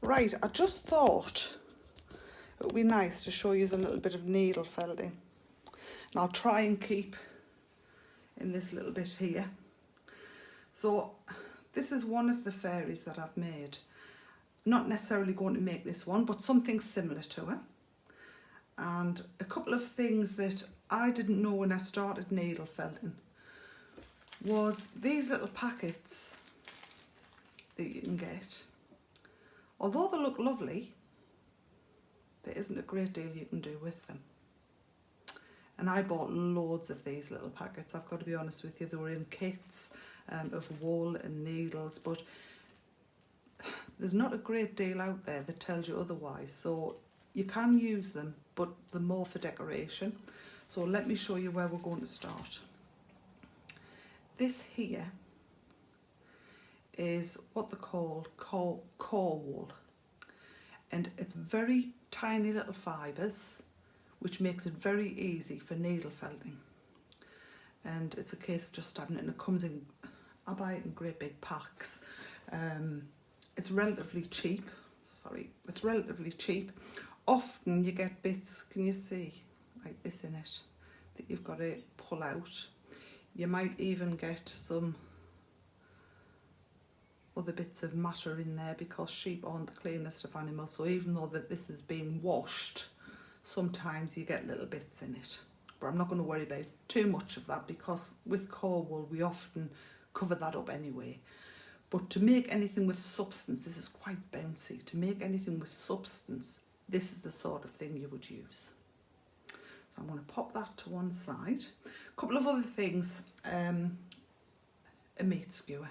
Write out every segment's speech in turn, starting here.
Right, I just thought it would be nice to show you a little bit of needle felting. And I'll try and keep in this little bit here. So this is one of the fairies that I've made. Not necessarily going to make this one, but something similar to it. And a couple of things that I didn't know when I started needle felting was these little packets that you can get. Although they look lovely, there isn't a great deal you can do with them. And I bought loads of these little packets. I've got to be honest with you, they were in kits of wool and needles, but there's not a great deal out there that tells you otherwise. So you can use them, but they're more for decoration. So let me show you where we're going to start. This here is what they call core wool. And it's very tiny little fibres, which makes it very easy for needle felting. And it's a case of just stabbing it, and it comes in, I buy it in great big packs. It's relatively cheap, it's relatively cheap. Often you get bits, can you see, like this in it, that you've got to pull out. You might even get some other bits of matter in there because sheep aren't the cleanest of animals. So even though that this is being washed, sometimes you get little bits in it. But I'm not going to worry about too much of that because with core wool we often cover that up anyway. But to make anything with substance, this is quite bouncy. To make anything with substance, this is the sort of thing you would use. So I'm going to pop that to one side. A couple of other things, a meat skewer.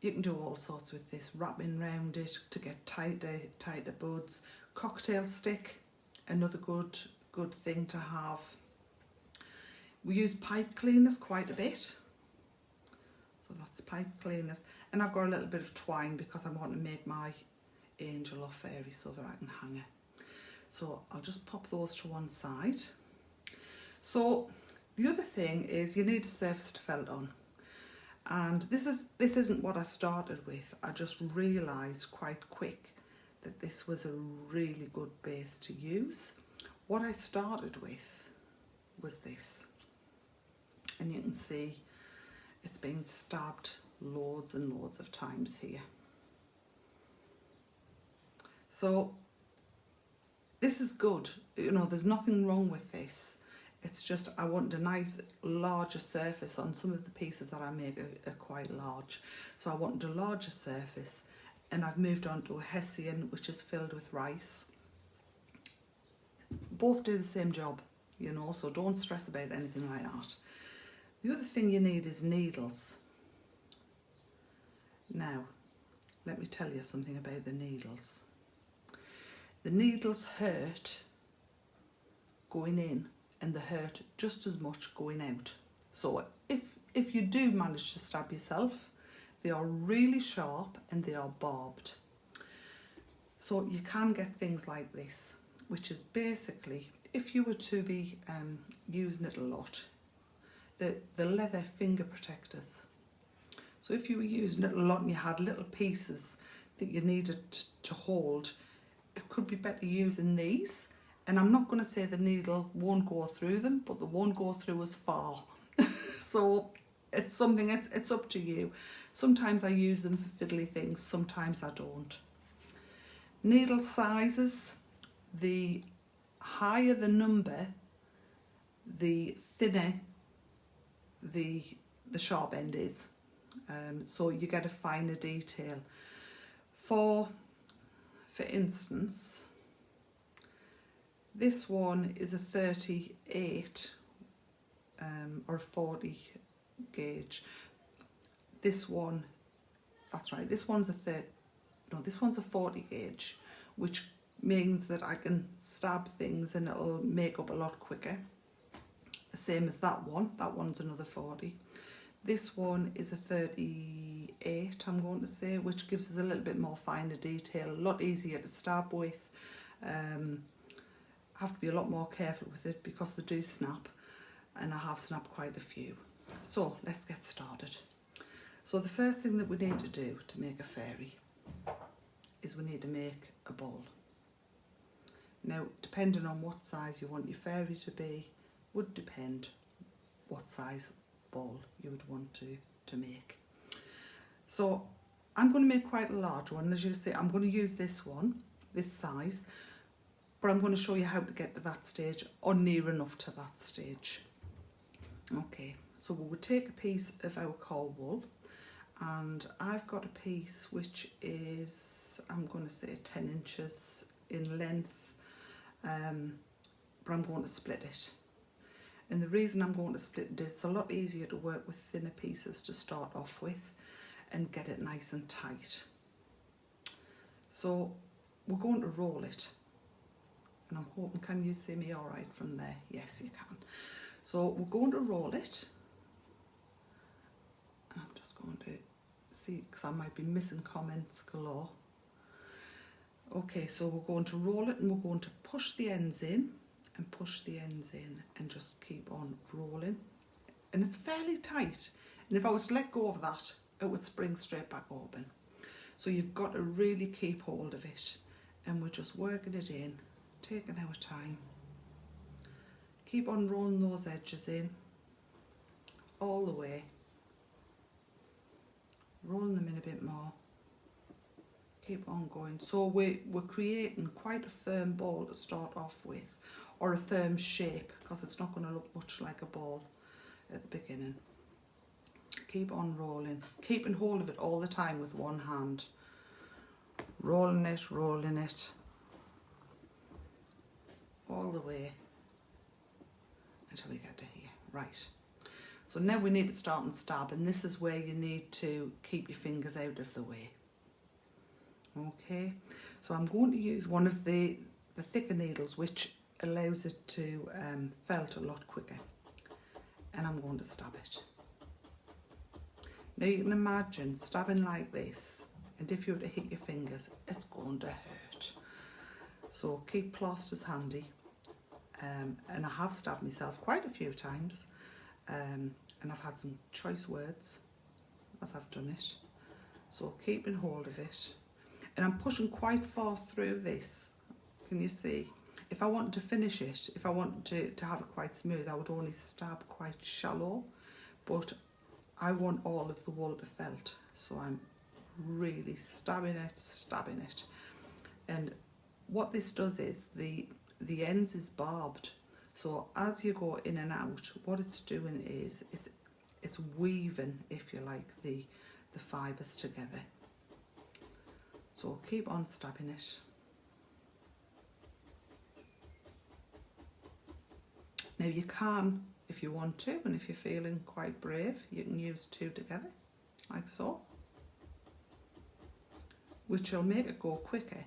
You can do all sorts with this, wrapping around it to get tighter buds. Cocktail stick, another good thing to have. We use pipe cleaners quite a bit. So that's pipe cleaners. And I've got a little bit of twine because I want to make my angel or fairy so that I can hang it. So I'll just pop those to one side. So the other thing is you need a surface to felt on. And this isn't what I started with. I just realised quite quick that this was a really good base to use. What I started with was this. And you can see it's been stabbed loads and loads of times here. So this is good. You know, there's nothing wrong with this. It's just I want a nice larger surface on some of the pieces that I make are quite large. So I wanted a larger surface, and I've moved on to a hessian which is filled with rice. Both do the same job, you know, so don't stress about anything like that. The other thing you need is needles. Now, let me tell you something about the needles. The needles hurt going in, and they hurt just as much going out. So if you do manage to stab yourself, they are really sharp and they are barbed. So you can get things like this, which is basically, if you were to be using it a lot, the leather finger protectors. So if you were using it a lot and you had little pieces that you needed to hold, it could be better using these. And I'm not going to say the needle won't go through them, but they won't go through as far. So it's something, it's up to you. Sometimes I use them for fiddly things, sometimes I don't. Needle sizes, the higher the number, the thinner the sharp end is. So you get a finer detail. For instance, this one is a 38 or 40 gauge. This one, that's right, this one's this one's a 40 gauge, which means that I can stab things and it'll make up a lot quicker. The same as that one's another 40. This one is a 38, I'm going to say, which gives us a little bit more finer detail, a lot easier to stab with. I have to be a lot more careful with it because they do snap, and I have snapped quite a few. So let's get started. So the first thing that we need to do to make a fairy is we need to make a ball. Now, depending on what size you want your fairy to be, would depend what size ball you would want to make. So I'm going to make quite a large one. As you see, I'm going to use this one, this size, but I'm going to show you how to get to that stage or near enough to that stage. Okay, so we would take a piece of our cow wool, and I've got a piece which is, I'm going to say 10 inches in length, but I'm going to split it. And the reason I'm going to split it is it's a lot easier to work with thinner pieces to start off with and get it nice and tight. So we're going to roll it, and I'm hoping, can you see me all right from there? Yes, you can. So we're going to roll it. I'm just going to see, because I might be missing comments galore. Okay, so we're going to roll it, and we're going to push the ends in and push the ends in and just keep on rolling. And it's fairly tight, and if I was to let go of that, it would spring straight back open. So you've got to really keep hold of it, and we're just working it in, taking our time. Keep on rolling those edges in all the way, rolling them in a bit more. Keep on going. So we're creating quite a firm ball to start off with, or a firm shape, because it's not going to look much like a ball at the beginning. Keep on rolling, keeping hold of it all the time with one hand. Rolling it, all the way until we get to here. Right. So now we need to start and stab, and this is where you need to keep your fingers out of the way. Okay, so I'm going to use one of the thicker needles, which allows it to felt a lot quicker, and I'm going to stab it. Now you can imagine stabbing like this, and if you were to hit your fingers, it's going to hurt. So keep plasters handy, and I have stabbed myself quite a few times, and I've had some choice words as I've done it. So keeping hold of it. And I'm pushing quite far through this. Can you see? If I wanted to finish it, if I wanted to have it quite smooth, I would only stab quite shallow. But I want all of the wool to felt. So I'm really stabbing it. And what this does is the ends is barbed. So as you go in and out, what it's doing is it's weaving, if you like, the fibres together. So keep on stabbing it. Now you can, if you want to, and if you're feeling quite brave, you can use two together, like so, which will make it go quicker.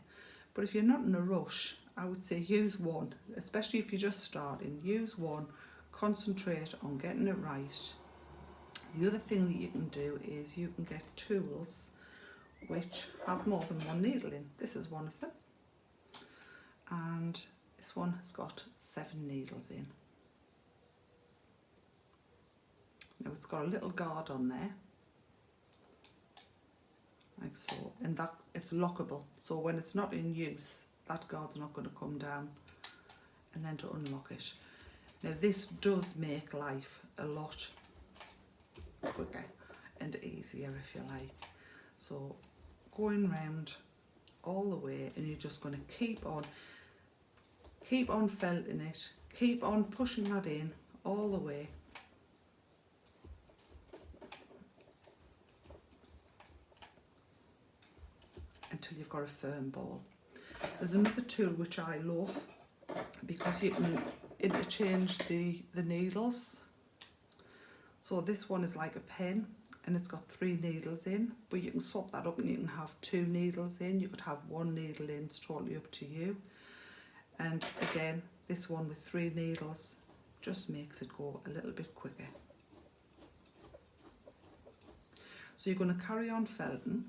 But if you're not in a rush, I would say use one, especially if you're just starting. Use one, concentrate on getting it right. The other thing that you can do is you can get tools which have more than one needle in. This is one of them, and this one has got 7 needles in. Now it's got a little guard on there, like so, and that it's lockable, so when it's not in use, that guard's not going to come down, and then to unlock it. Now this does make life a lot quicker and easier, if you like. So going round all the way, and you're just going to keep on felting it, keep on pushing that in all the way. Until you've got a firm ball. There's another tool which I love, because you can interchange the needles. So this one is like a pen, and it's got 3 needles in, but you can swap that up and you can have 2 needles in. You could have 1 needle in, it's totally up to you. And again, this one with 3 needles just makes it go a little bit quicker. So you're going to carry on felting,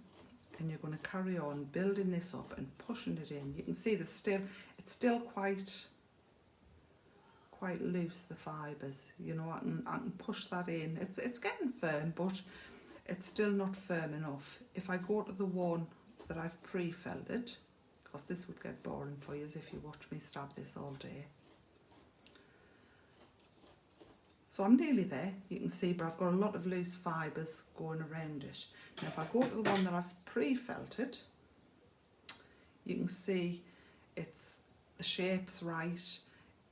and you're going to carry on building this up and pushing it in. You can see it's still quite loose, the fibres. You know, I can push that in. It's getting firm, but it's still not firm enough. If I go to the one that I've pre-felted, because this would get boring for you if you watch me stab this all day. So I'm nearly there, you can see, but I've got a lot of loose fibres going around it. Now if I go to the one that I've pre-felted, you can see the shape's right,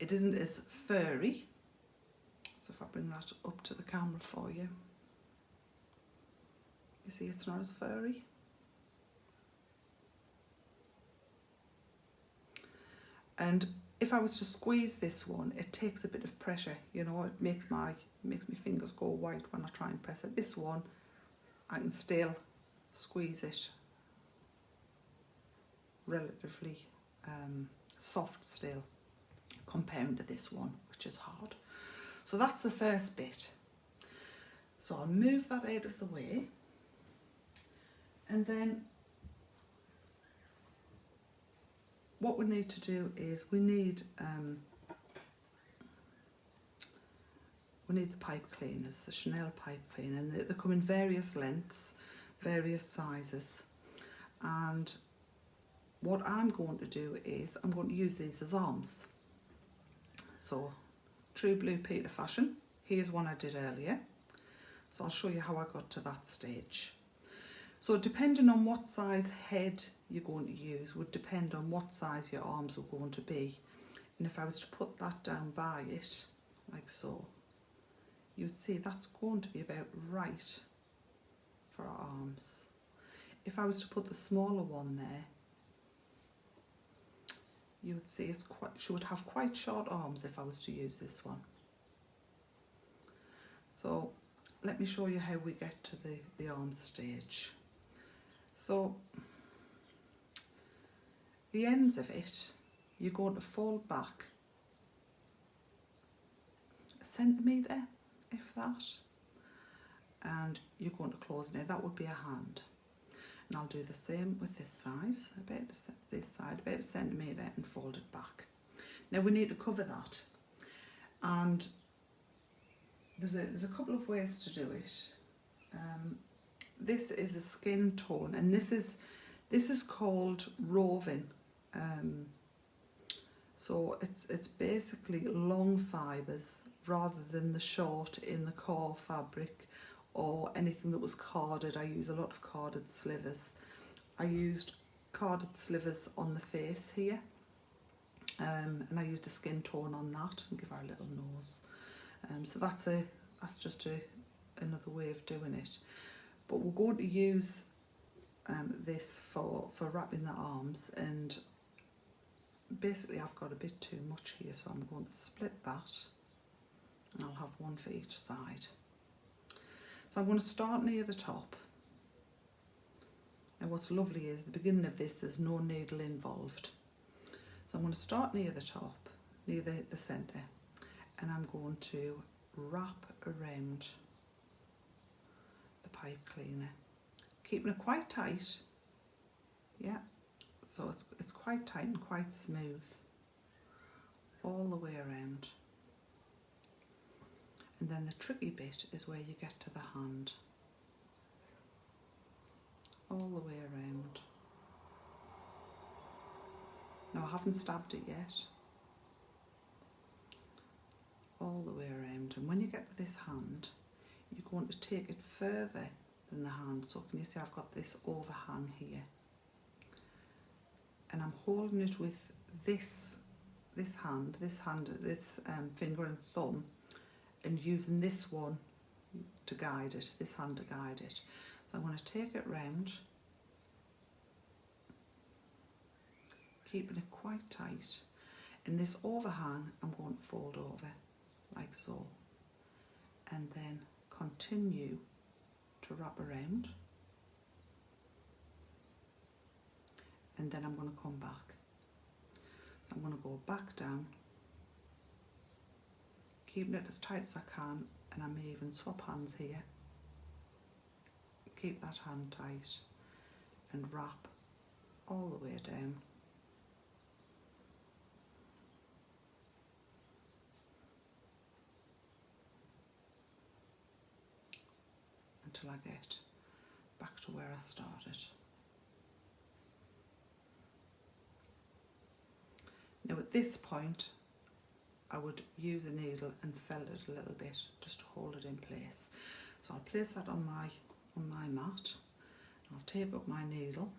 it isn't as furry. So if I bring that up to the camera for you, you see it's not as furry. And if I was to squeeze this one, it takes a bit of pressure, you know, it makes my fingers go white when I try and press it. This one, I can still squeeze it relatively soft still, compared to this one, which is hard. So that's the first bit. So I'll move that out of the way, and then what we need to do is we need the pipe cleaners, the Chanel pipe cleaner, and they come in various lengths, various sizes. And what I'm going to do is I'm going to use these as arms. So True Blue Peter fashion, here's one I did earlier. So I'll show you how I got to that stage. So depending on what size head you're going to use would depend on what size your arms are going to be. And if I was to put that down by it, like so, you'd see that's going to be about right for our arms. If I was to put the smaller one there, you would see she would have quite short arms if I was to use this one. So let me show you how we get to the arm stage. So the ends of it, you're going to fold back a centimetre, if that, and you're going to close. Now that would be a hand. And I'll do the same with this size, about this side, about a centimetre, and fold it back. Now we need to cover that, and there's a couple of ways to do it. This is a skin tone, and this is called roving. So it's basically long fibres rather than the short in the core fabric or anything that was carded. I use a lot of carded slivers. I used carded slivers on the face here, and I used a skin tone on that and give her a little nose. So that's just another way of doing it. But we're going to use this for wrapping the arms, and basically I've got a bit too much here, so I'm going to split that, and I'll have one for each side. So I'm going to start near the top. And what's lovely is the beginning of this, there's no needle involved. So I'm going to start near the top, near the centre, and I'm going to wrap around the pipe cleaner, keeping it quite tight. Yeah, so it's quite tight and quite smooth all the way around. And then the tricky bit is where you get to the hand, all the way around. Now I haven't stabbed it yet. All the way around, and when you get to this hand, you're going to take it further than the hand. So can you see I've got this overhang here, and I'm holding it with this finger and thumb, and using this one to guide it, this hand to guide it. So I'm going to take it round, keeping it quite tight, and this overhang I'm going to fold over like so, and then continue to wrap around, and then I'm going to come back. So I'm going to go back down, keeping it as tight as I can, and I may even swap hands here. Keep that hand tight and wrap all the way down. Until I get back to where I started. Now at this point I would use a needle and felt it a little bit just to hold it in place. So I'll place that on my mat. I'll take up my needle.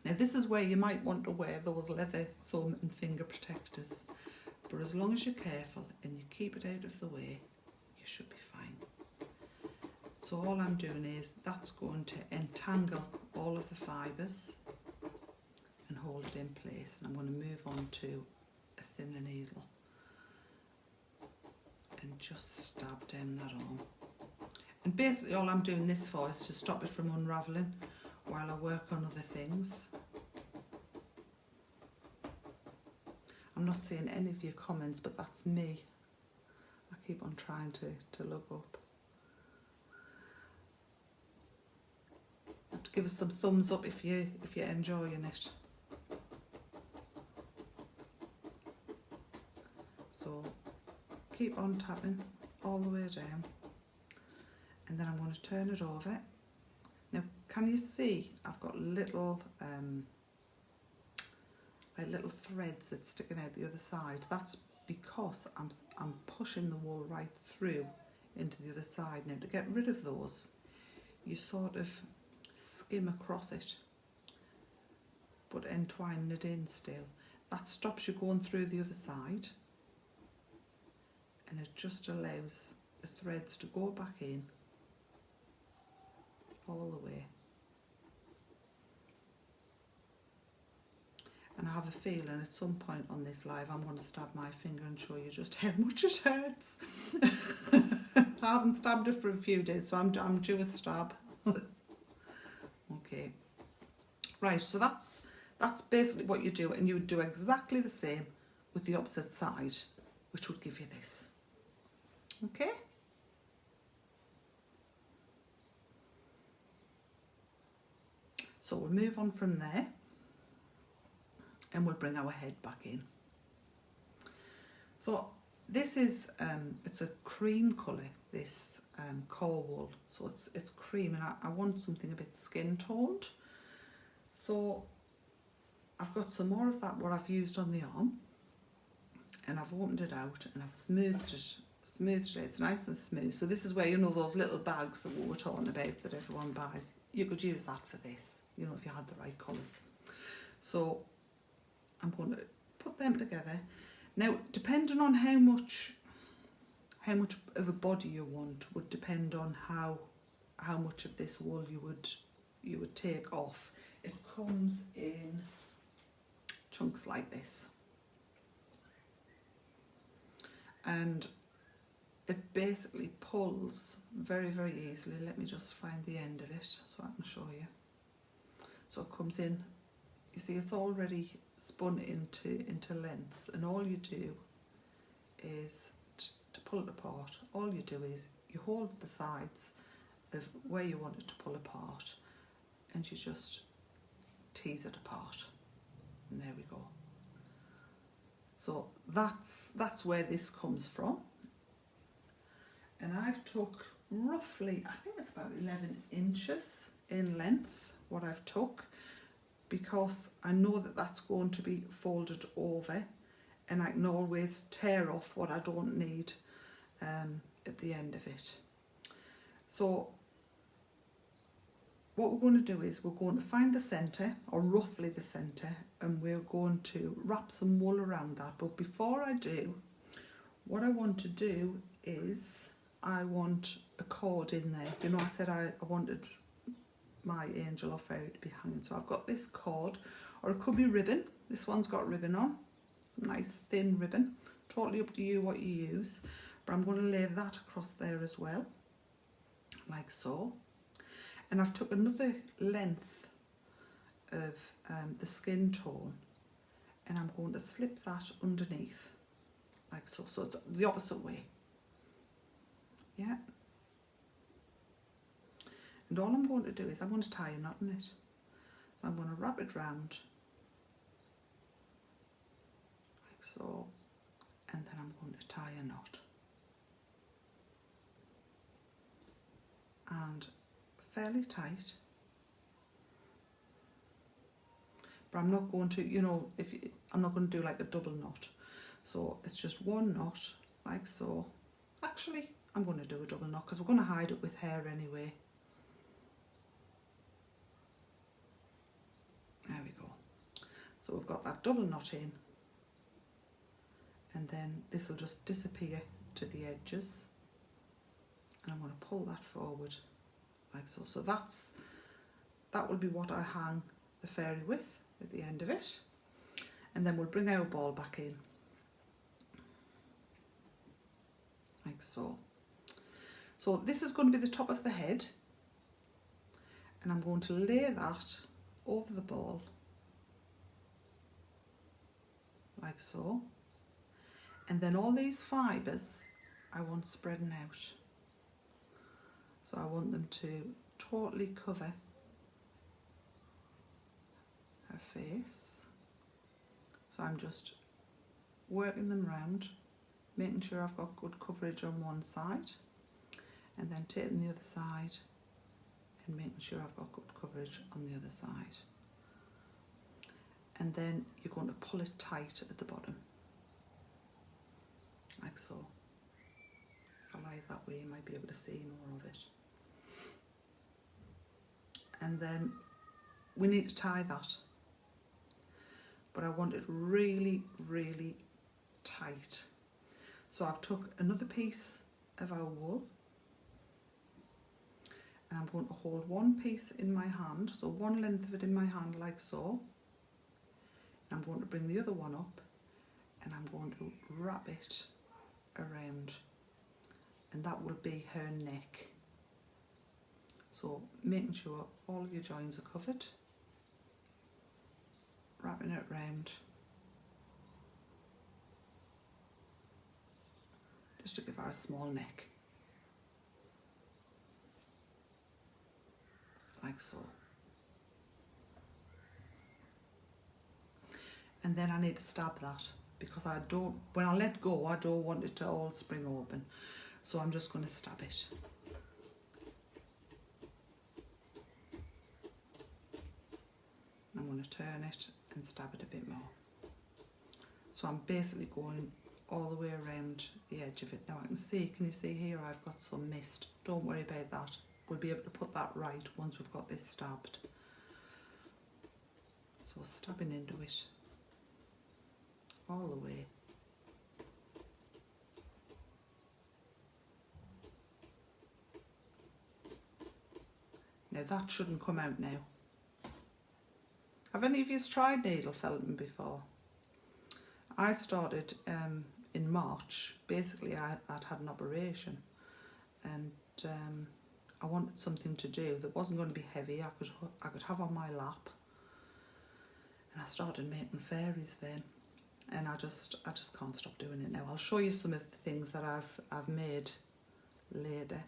Now this is where you might want to wear those leather thumb and finger protectors, but as long as you're careful and you keep it out of the way, you should be fine. So all I'm doing is that's going to entangle all of the fibres and hold it in place. And I'm going to move on to a thinner needle and just stab down that arm. And basically all I'm doing this for is to stop it from unravelling while I work on other things. I'm not seeing any of your comments, but that's me. I keep on trying to look up. You have to give us some thumbs up if you're enjoying it. So keep on tapping all the way down, and then I'm going to turn it over. Now, can you see I've got little like little threads that's sticking out the other side? That's because I'm pushing the wool right through into the other side. Now, to get rid of those, you sort of skim across it, but entwining it in still. That stops you going through the other side, and it just allows the threads to go back in all the way. And I have a feeling at some point on this live I'm going to stab my finger and show you just how much it hurts. I haven't stabbed it for a few days, so I'm due a stab. Okay, right, so that's basically what you do, and you would do exactly the same with the opposite side, which would give you this. Okay? So we'll move on from there, and we'll bring our head back in. So this is it's a cream colour, this core wool. So it's cream, and I want something a bit skin toned. So I've got some more of that what I've used on the arm, and I've opened it out and I've smoothed it. It's nice and smooth. So this is where, you know, those little bags that we were talking about that everyone buys, you could use that for this, you know, if you had the right colours. So I'm going to put them together. Now, depending on how much of a body you want would depend on how much of this wool you would take off. It comes in chunks like this, and it basically pulls very, very easily. Let me just find the end of it so I can show you. So it comes in, you see it's already spun into lengths, and all you do is to pull it apart. All you do is you hold the sides of where you want it to pull apart, and you just tease it apart, and there we go. So that's where this comes from, and I've took roughly, I think it's about 11 inches in length what I've took, because I know that that's going to be folded over, and I can always tear off what I don't need at the end of it. So what we're going to do is we're going to find the centre, or roughly the centre, and we're going to wrap some wool around that. But before I do, what I want to do is I want a cord in there. You know, I said I wanted my angel or fairy to be hanging. So I've got this cord, or it could be ribbon. This one's got ribbon on, some nice thin ribbon. Totally up to you what you use. But I'm going to lay that across there as well, like so. And I've took another length of the skin tone, and I'm going to slip that underneath, like so. So it's the opposite way. Yeah. And all I'm going to do is I'm going to tie a knot in it. So I'm going to wrap it round, like so, and then I'm going to tie a knot. And fairly tight. but I'm not going to, you know, I'm not going to do like a double knot. So it's just one knot, like so. Actually, I'm going to do a double knot because we're going to hide it with hair anyway. There we go. So we've got that double knot in, and then this will just disappear to the edges, and I'm going to pull that forward like so. So that will be what I hang the fairy with at the end of it, and then we'll bring our ball back in like so. So this is going to be the top of the head, and I'm going to lay that over the ball like so, and then all these fibres I want spreading out, so I want them to totally cover her face. So I'm just working them round, making sure I've got good coverage on one side, and then taking the other side and making sure I've got good coverage on the other side. And then you're going to pull it tight at the bottom, like so. If I lie that way, you might be able to see more of it. And then we need to tie that, but I want it really, really tight. So I've took another piece of our wool, and I'm going to hold one piece in my hand, so one length of it in my hand like so. I'm going to bring the other one up, and I'm going to wrap it around, and that will be her neck. So making sure all of your joins are covered, wrapping it around just to give her a small neck, like so. And then I need to stab that, because I don't, when I let go, I don't want it to all spring open. So I'm just going to stab it. I'm going to turn it and stab it a bit more. So I'm basically going all the way around the edge of it. Now I can see, can you see here I've got some mist? Don't worry about that. We'll be able to put that right once we've got this stabbed. So stabbing into it all the way. Now that shouldn't come out now. Have any of you tried needle felting before? I started in March. Basically I'd had an operation, and I wanted something to do that wasn't going to be heavy, I could have on my lap, and I started making fairies then. And I just can't stop doing it now. I'll show you some of the things that I've made later.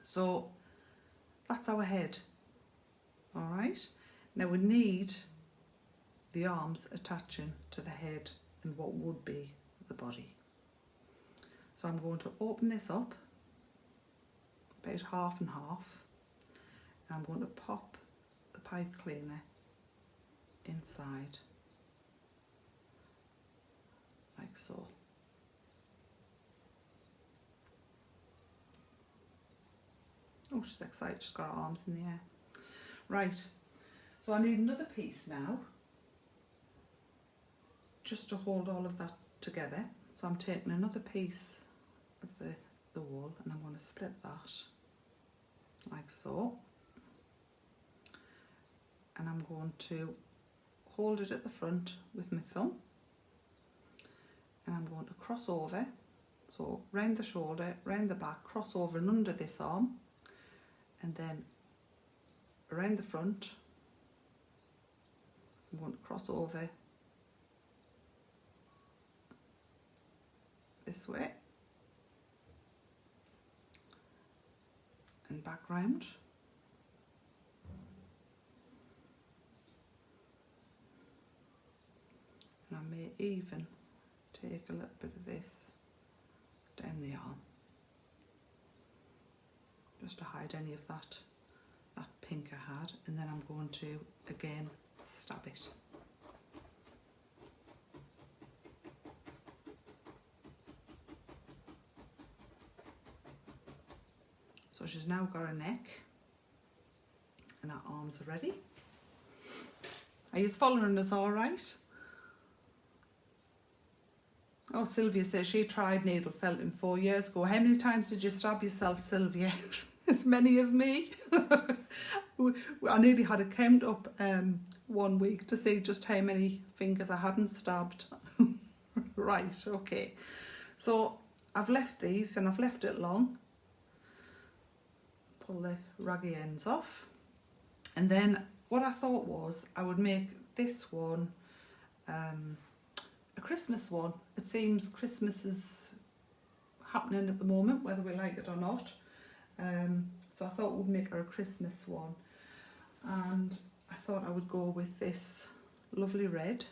So that's our head. All right. Now we need the arms attaching to the head and what would be the body. So I'm going to open this up about half and half, and I'm going to pop the pipe cleaner inside. Like so. Oh, she's excited, she's got her arms in the air. Right, so I need another piece now, just to hold all of that together. So I'm taking another piece of the wool, and I'm going to split that, like so. And I'm going to hold it at the front with my thumb, and I'm going to cross over, so round the shoulder, round the back, cross over and under this arm, and then around the front. I'm going to cross over this way and back round. And I may even take a little bit of this down the arm, just to hide any of that pink I had, and then I'm going to again stab it. So she's now got a neck and her arms are ready. Are you following us all right? Oh, Sylvia says she tried needle felting 4 years ago. How many times did you stab yourself, Sylvia? As many as me. I nearly had it count up 1 week to see just how many fingers I hadn't stabbed. Right, okay. So I've left these and I've left it long. Pull the raggy ends off. And then what I thought was I would make this one a Christmas one. It seems Christmas is happening at the moment, whether we like it or not. So I thought we'd make her a Christmas one. And I thought I would go with this lovely red,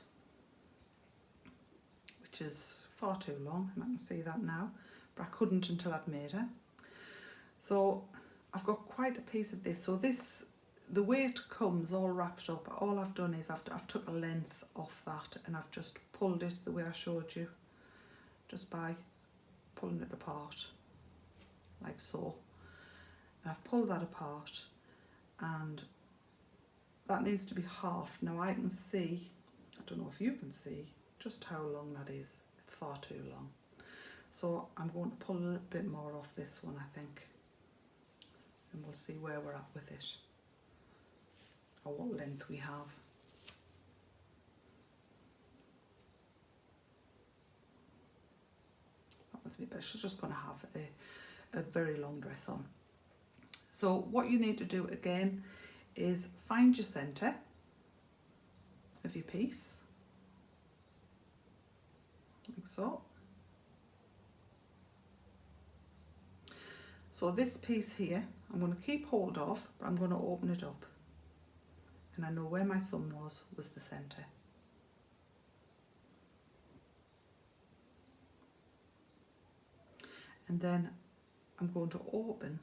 which is far too long, and I can see that now, but I couldn't until I'd made her. So I've got quite a piece of this. So this, the way it comes all wrapped up, all I've done is I've took a length off that and I've just pulled it the way I showed you, just by pulling it apart, like so. And I've pulled that apart, and that needs to be half. Now I can see, I don't know if you can see, just how long that is. It's far too long. So I'm going to pull a little bit more off this one, I think. And we'll see where we're at with it, or what length we have. That one's a bit better. She's just going to have a very long dress on. So what you need to do again is find your centre of your piece, like so. So this piece here, I'm going to keep hold of, but I'm going to open it up. And I know where my thumb was the centre. And then I'm going to open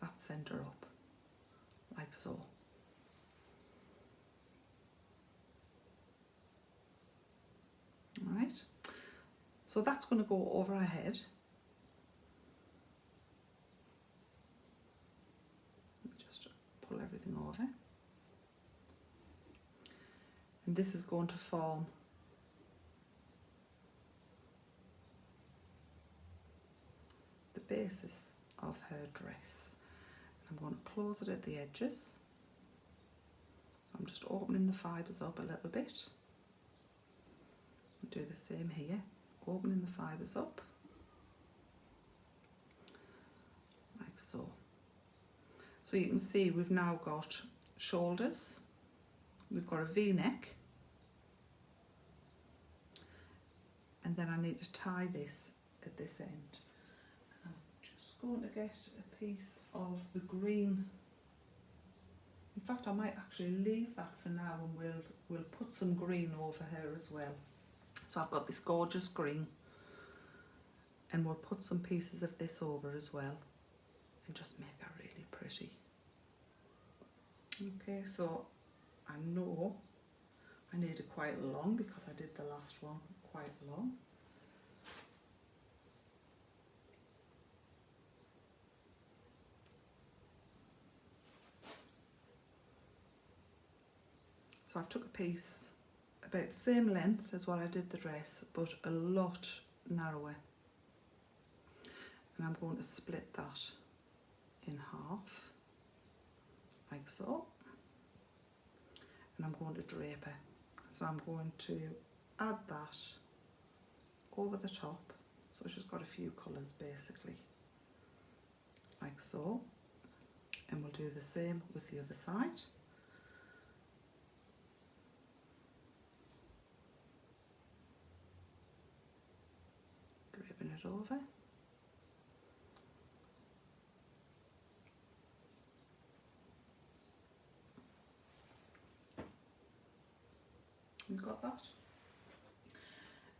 that centre up, like so. All right, so that's going to go over her head. Just pull everything over. And this is going to form the basis of her dress. I'm going to close it at the edges. So I'm just opening the fibres up a little bit. Do the same here, opening the fibres up, like so. So you can see we've now got shoulders, we've got a V-neck, and then I need to tie this at this end. I'm just going to get a piece of the green. In fact, I might actually leave that for now, and we'll put some green over her as well. So I've got this gorgeous green, and we'll put some pieces of this over as well and just make her really pretty. Okay, so I know I need it quite long because I did the last one quite long. So I've took a piece about the same length as what I did the dress, but a lot narrower. And I'm going to split that in half, like so. And I'm going to drape her. So I'm going to add that over the top. So she's got a few colours basically, like so. And we'll do the same with the other side. Draping it over. You've got that.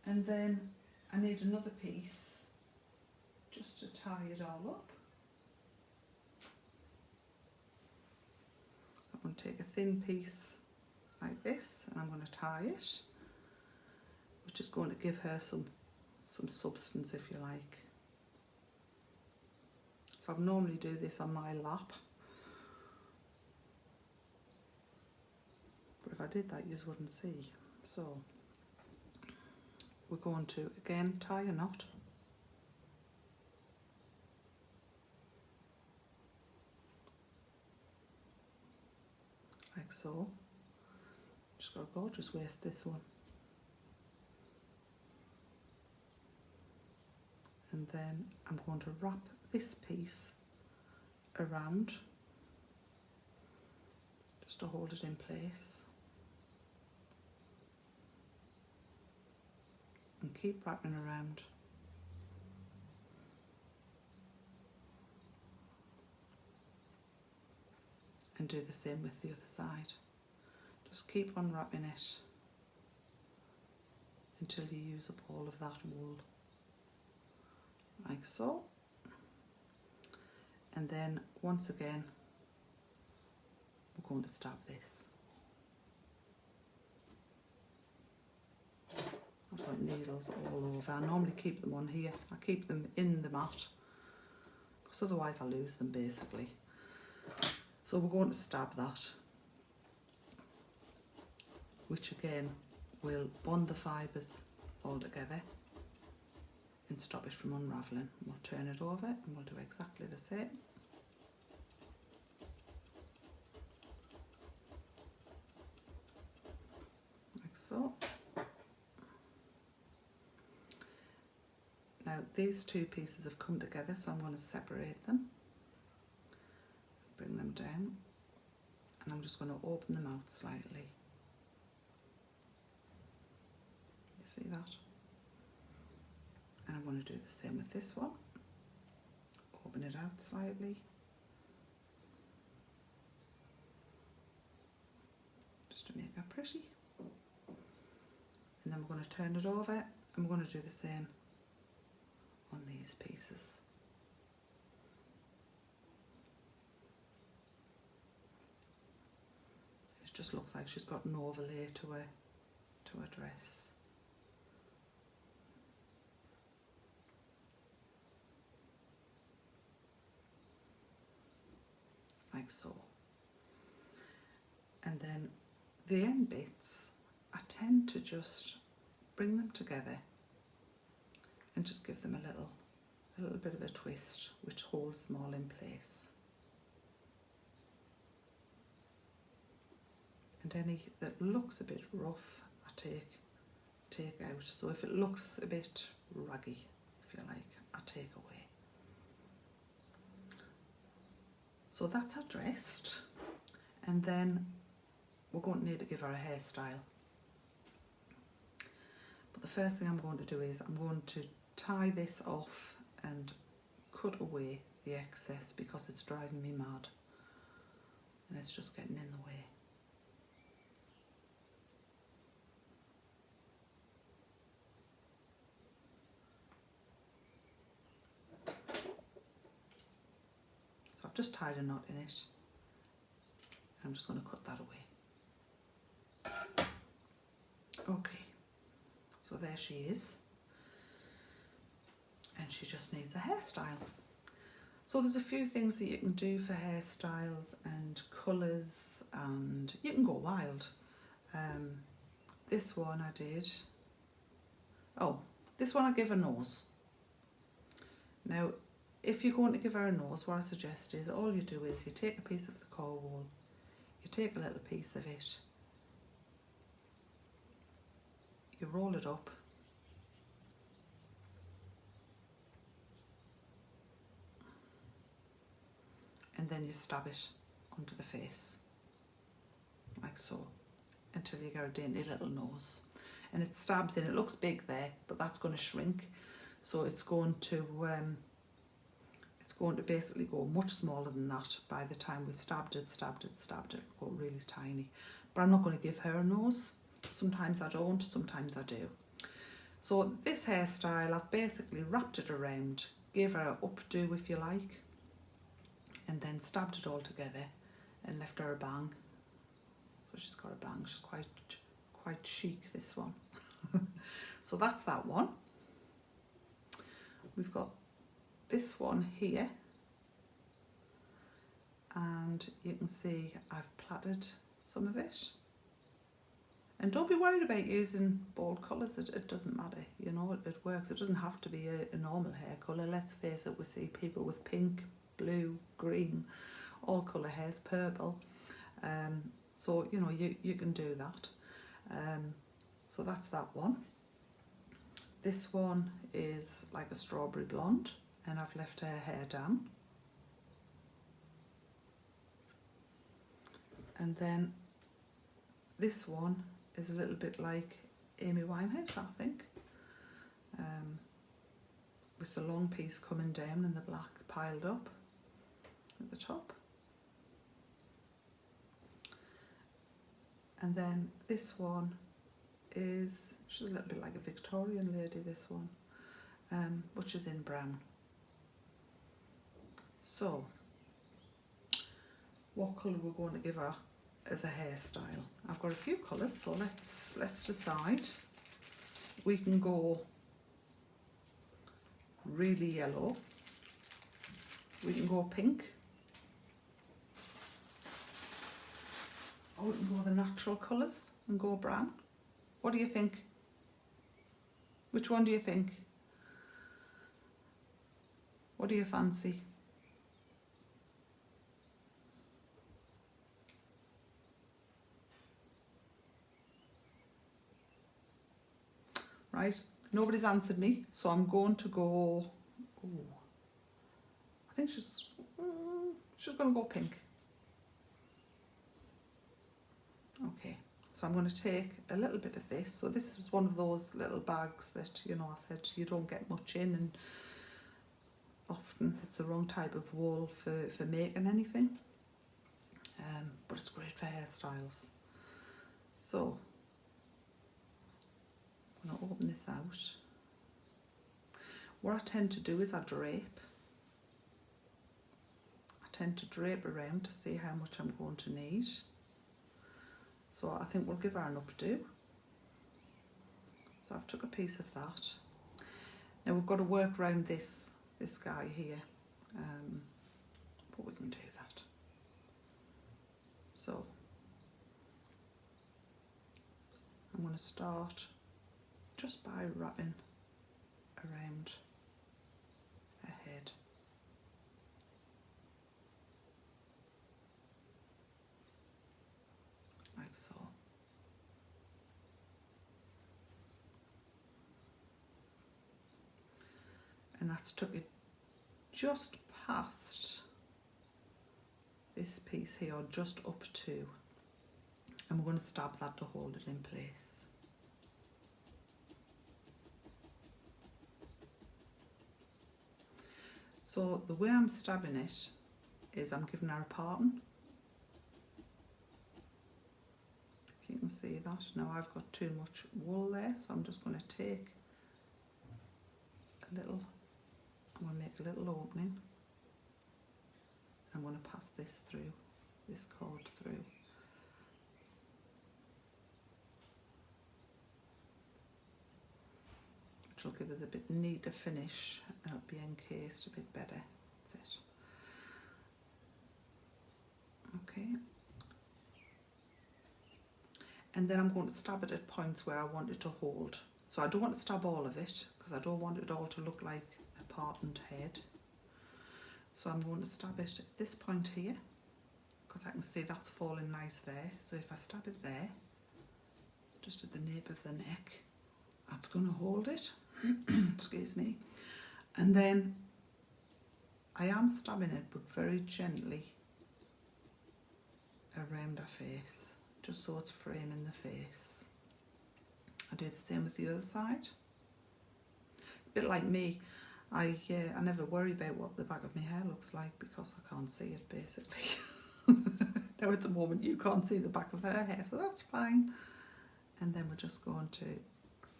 And then I need another piece just to tie it all up. I'm going to take a thin piece like this and I'm going to tie it, which is going to give her some substance, if you like. So I normally do this on my lap, but if I did that you wouldn't see. So we're going to again tie a knot, like so. Just got a gorgeous waist, this one. And then I'm going to wrap this piece around just to hold it in place, and keep wrapping around. And do the same with the other side. Just keep on wrapping it until you use up all of that wool, like so. And then once again we're going to stab this. I've got needles all over. I normally keep them on here. I keep them in the mat because otherwise I lose them basically. So we're going to stab that, which again will bond the fibres all together and stop it from unravelling. We'll turn it over and we'll do exactly the same. Like so. Now these two pieces have come together, so I'm going to separate them, bring them down, and I'm just going to open them out slightly. You see that? And I'm going to do the same with this one. Open it out slightly. Just to make it pretty. And then we're going to turn it over and we're going to do the same on these pieces. It just looks like she's got an overlay to her dress. Like so. And then the end bits, I tend to just bring them together and just give them a little bit of a twist, which holds them all in place. And any that looks a bit rough, I take out. So if it looks a bit raggy, if you like, I take away. So that's her dressed, and then we're going to need to give her a hairstyle. But the first thing I'm going to do is I'm going to tie this off and cut away the excess because it's driving me mad and it's just getting in the way. So I've just tied a knot in it. I'm just going to cut that away. Okay, so there she is. And she just needs a hairstyle. So there's a few things that you can do for hairstyles and colours, and you can go wild. This one I did. Oh, this one I give a nose. Now, if you're going to give her a nose, what I suggest is all you do is you take a piece of the core wool, you take a little piece of it, you roll it up, and then you stab it onto the face, like so, until you get a dainty little nose. And it stabs in, it looks big there, but that's going to shrink. So it's going to basically go much smaller than that by the time we've stabbed it, go really tiny. But I'm not going to give her a nose. Sometimes I don't, sometimes I do. So this hairstyle, I've basically wrapped it around, gave her an updo if you like, and then stabbed it all together and left her a bang So she's got a bang. She's quite chic, this one. So that's that one. We've got this one here, and you can see I've plaited some of it. And don't be worried about using bold colours, it doesn't matter, you know, it works. It doesn't have to be a normal hair colour. Let's face it, we see people with pink, blue, green, all colour hairs, purple. So, you know, you can do that. So that's that one. This one is like a strawberry blonde, and I've left her hair down. And then this one is a little bit like Amy Winehouse, I think, with the long piece coming down and the black piled up at the top. And then this one is, she's a little bit like a Victorian lady, this one, which is in brown. So, what colour we're going to give her as a hairstyle? I've got a few colours, so let's decide. We can go really yellow. We can go pink. Or we can go the natural colours and go brown. What do you think? Which one do you think? What do you fancy? Right, nobody's answered me, so I'm going to go, ooh, I think she's going to go pink. Okay, so I'm going to take a little bit of this. So this is one of those little bags that, you know, I said you don't get much in, and often it's the wrong type of wool for making anything, but it's great for hairstyles. So I'm going to open this out. What I tend to do is I tend to drape around to see how much I'm going to need. So I think we'll give her an updo. So I've took a piece of that. Now we've got to work around this guy here, but we can do that. So I'm going to start just by wrapping around her head. Like so. And that's took it just past this piece here, or just up to, and we're going to stab that to hold it in place. So the way I'm stabbing it is I'm giving her a parting. If you can see that. Now I've got too much wool there, so I'm just going to take a little, I'm going to make a little opening. I'm going to pass this through, this cord through. Which will give us a bit neater finish, and it'll be encased a bit better. That's it. Okay. And then I'm going to stab it at points where I want it to hold. So I don't want to stab all of it, because I don't want it all to look like a parted head. So I'm going to stab it at this point here, because I can see that's falling nice there. So if I stab it there, just at the nape of the neck, that's going to hold it. Excuse me. And then I am stabbing it, but very gently around her face, just so it's framing the face. I do the same with the other side. A bit like me, I never worry about what the back of my hair looks like, because I can't see it, basically. Now at the moment you can't see the back of her hair, so that's fine. And then we're just going to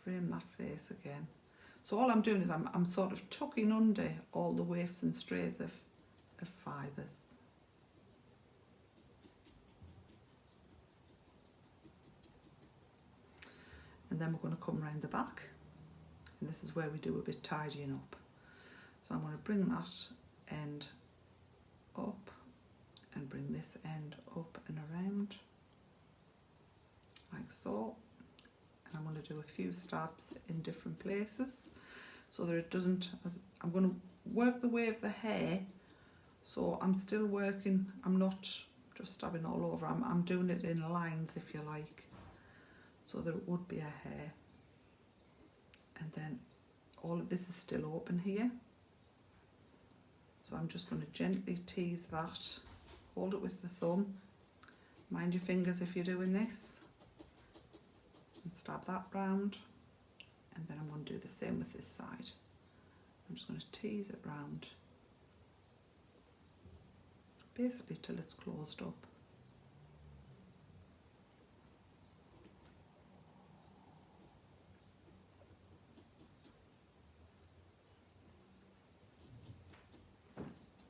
frame that face again. So all I'm doing is I'm sort of tucking under all the wafts and strays of fibres. and then we're going to come around the back, and this is where we do a bit tidying up. So I'm going to bring that end up and bring this end up and around like so, and I'm going to do a few stabs in different places so that it doesn't, as I'm going to work the way of the hair, so I'm still working, I'm not just stabbing all over, I'm doing it in lines, if you like, so that it would be a hair. And then all of this is still open here, so I'm just going to gently tease that, hold it with the thumb, mind your fingers if you're doing this, and stab that round, and then I'm going to do the same with this side. I'm just going to tease it round, basically till it's closed up.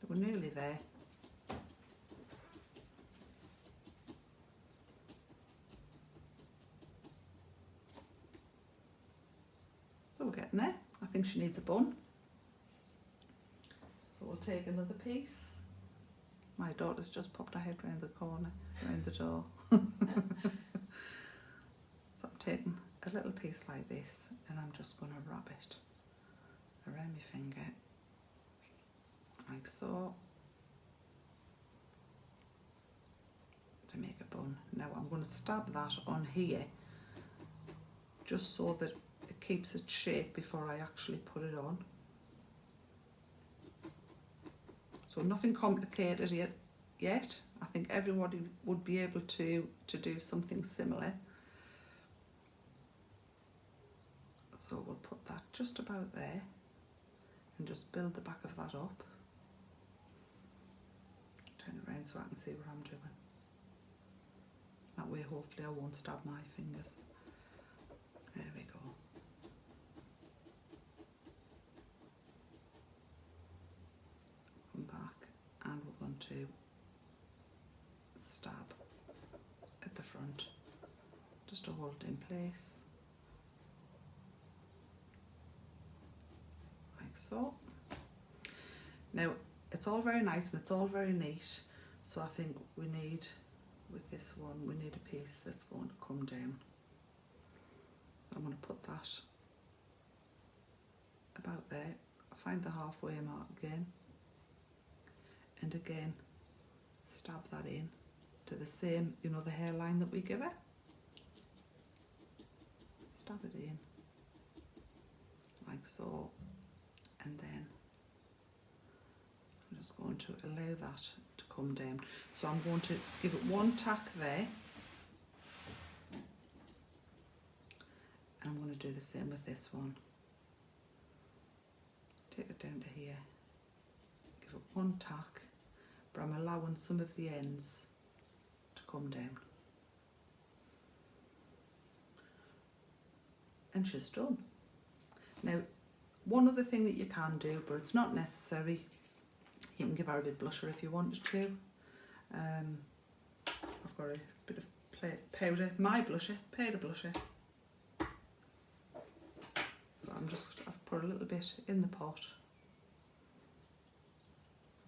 We're nearly there. So we're getting there. I think she needs a bun. So we'll take another piece. My daughter's just popped her head round the corner, round the door. So I'm taking a little piece like this, and I'm just going to wrap it around my finger, like so, to make a bun. Now I'm going to stab that on here, just so that it keeps its shape before I actually put it on. So nothing complicated yet. I think everybody would be able to do something similar. So we'll put that just about there and just build the back of that up. Turn it around so I can see what I'm doing. That way hopefully I won't stab my fingers. There we go. Come back, and we're going to stab at the front just to hold it in place, like so. Now it's all very nice and it's all very neat, so I think we need, with this one, we need a piece that's going to come down. So I'm going to put that about there, find the halfway mark again, and again stab that in to the same, you know, the hairline that we give it. Stab it in like so, and then I'm just going to allow that to come down. So I'm going to give it one tack there, and I'm going to do the same with this one. Take it down to here, give it one tack, but I'm allowing some of the ends to come down. And she's done. Now, one other thing that you can do, but it's not necessary, you can give her a bit blusher if you wanted to. I've got a bit of powder, my blusher, powder blusher. So I've put a little bit in the pot.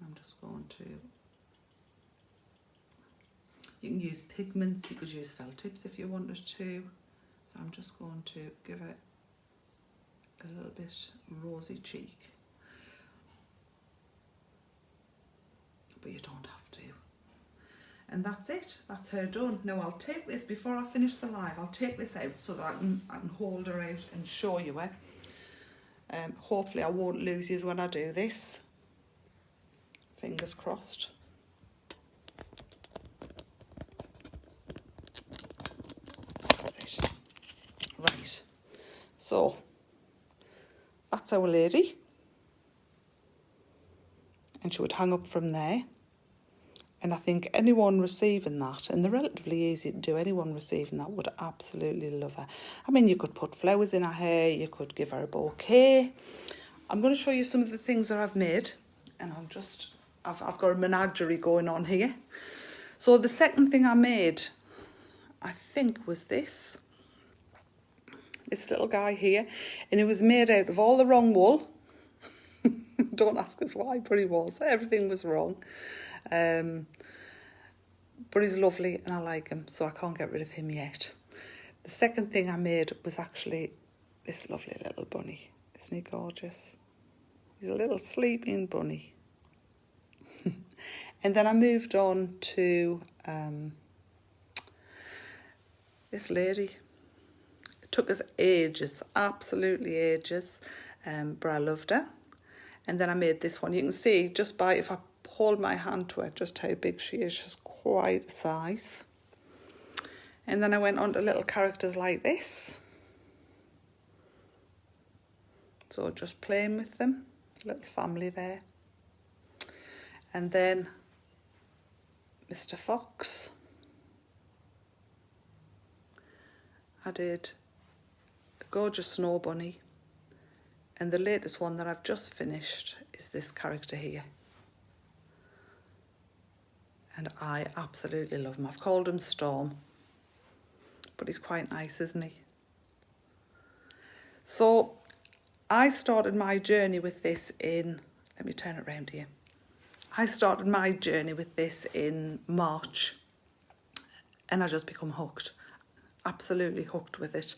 I'm just going to, you can use pigments, you could use felt tips if you wanted to. So I'm just going to give it a little bit rosy cheek. But you don't have to. And that's it, that's her done. Now I'll take this, before I finish the live, I'll take this out so that I can hold her out and show you her. Hopefully I won't lose you when I do this. Fingers crossed. That's it. Right, so that's our lady, and she would hang up from there. And I think anyone receiving that, and they're relatively easy to do, anyone receiving that would absolutely love her. I mean, you could put flowers in her hair, you could give her a bouquet. I'm going to show you some of the things that I've made, and I've got a menagerie going on here. So the second thing I made, I think, was this. this little guy here, and it was made out of all the wrong wool. Don't ask us why, but he was. Everything was wrong. But he's lovely and I like him, so I can't get rid of him yet. The second thing I made was actually this lovely little bunny. Isn't he gorgeous? He's a little sleeping bunny. And then I moved on to this lady. It took us ages, absolutely ages, but I loved her. And then I made this one. You can see just by, if I hold my hand to her, just how big she is. She's quite a size. And then I went on to little characters like this. So just playing with them, little family there. And then Mr. Fox. I did a gorgeous snow bunny. And the latest one that I've just finished is this character here. And I absolutely love him. I've called him Storm, but he's quite nice, isn't he? So I started my journey with this in, let me turn it around here. I started my journey with this in March, and I just become hooked, absolutely hooked with it.